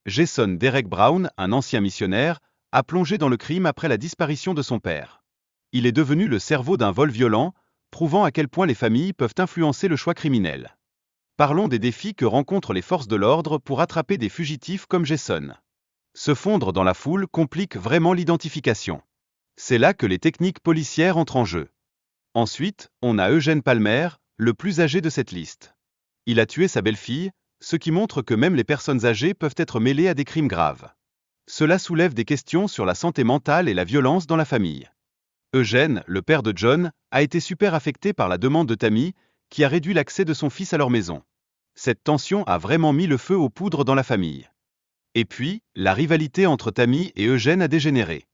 Jason Derek Brown, un ancien missionnaire, a plongé dans le crime après la disparition de son père. Il est devenu le cerveau d'un vol violent, prouvant à quel point les familles peuvent influencer le choix criminel. Parlons des défis que rencontrent les forces de l'ordre pour attraper des fugitifs comme Jason. Se fondre dans la foule complique vraiment l'identification. C'est là que les techniques policières entrent en jeu. Ensuite, on a Eugene Palmer, le plus âgé de cette liste. Il a tué sa belle-fille, ce qui montre que même les personnes âgées peuvent être mêlées à des crimes graves. Cela soulève des questions sur la santé mentale et la violence dans la famille. Eugene, le père de John, a été super affecté par la demande de Tammy, qui a réduit l'accès de son fils à leur maison. Cette tension a vraiment mis le feu aux poudres dans la famille. Et puis, la rivalité entre Tammy et Eugene a dégénéré.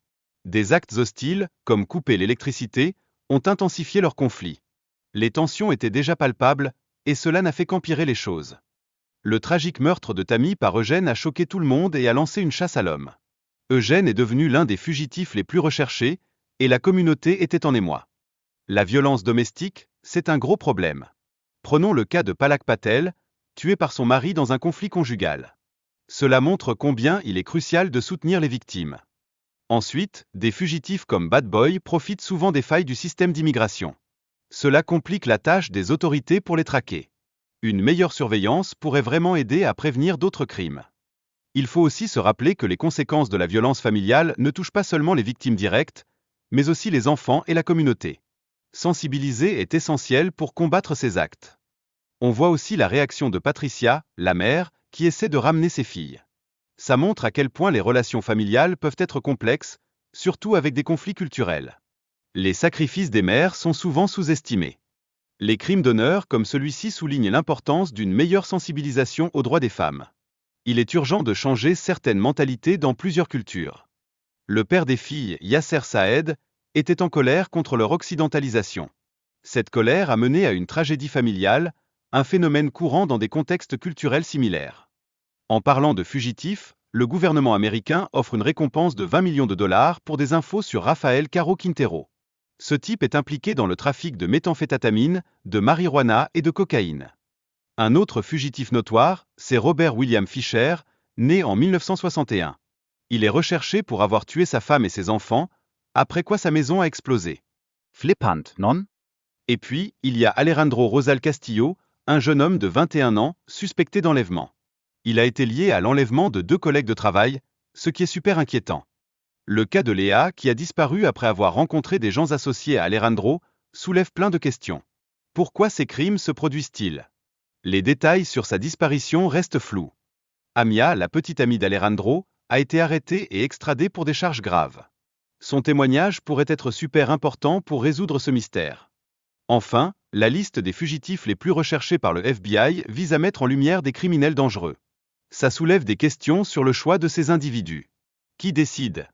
Des actes hostiles, comme couper l'électricité, ont intensifié leur conflit. Les tensions étaient déjà palpables, et cela n'a fait qu'empirer les choses. Le tragique meurtre de Tammy par Eugene a choqué tout le monde et a lancé une chasse à l'homme. Eugene est devenu l'un des fugitifs les plus recherchés, et la communauté était en émoi. La violence domestique, c'est un gros problème. Prenons le cas de Palak Patel, tué par son mari dans un conflit conjugal. Cela montre combien il est crucial de soutenir les victimes. Ensuite, des fugitifs comme Bad Boy profitent souvent des failles du système d'immigration. Cela complique la tâche des autorités pour les traquer. Une meilleure surveillance pourrait vraiment aider à prévenir d'autres crimes. Il faut aussi se rappeler que les conséquences de la violence familiale ne touchent pas seulement les victimes directes, mais aussi les enfants et la communauté. Sensibiliser est essentiel pour combattre ces actes. On voit aussi la réaction de Patricia, la mère, qui essaie de ramener ses filles. Ça montre à quel point les relations familiales peuvent être complexes, surtout avec des conflits culturels. Les sacrifices des mères sont souvent sous-estimés. Les crimes d'honneur comme celui-ci soulignent l'importance d'une meilleure sensibilisation aux droits des femmes. Il est urgent de changer certaines mentalités dans plusieurs cultures. Le père des filles, Yasser Saed, était en colère contre leur occidentalisation. Cette colère a mené à une tragédie familiale, un phénomène courant dans des contextes culturels similaires. En parlant de fugitifs, le gouvernement américain offre une récompense de 20 millions de dollars pour des infos sur Rafael Caro Quintero. Ce type est impliqué dans le trafic de méthamphétamine, de marijuana et de cocaïne. Un autre fugitif notoire, c'est Robert William Fisher, né en 1961. Il est recherché pour avoir tué sa femme et ses enfants, après quoi sa maison a explosé. Flippant, non? Et puis, il y a Alejandro Rosal Castillo, un jeune homme de 21 ans, suspecté d'enlèvement. Il a été lié à l'enlèvement de 2 collègues de travail, ce qui est super inquiétant. Le cas de Léa, qui a disparu après avoir rencontré des gens associés à Alejandro, soulève plein de questions. Pourquoi ces crimes se produisent-ils? Les détails sur sa disparition restent flous. Amia, la petite amie d'Alejandro, a été arrêtée et extradée pour des charges graves. Son témoignage pourrait être super important pour résoudre ce mystère. Enfin, la liste des fugitifs les plus recherchés par le FBI vise à mettre en lumière des criminels dangereux. Ça soulève des questions sur le choix de ces individus. Qui décide?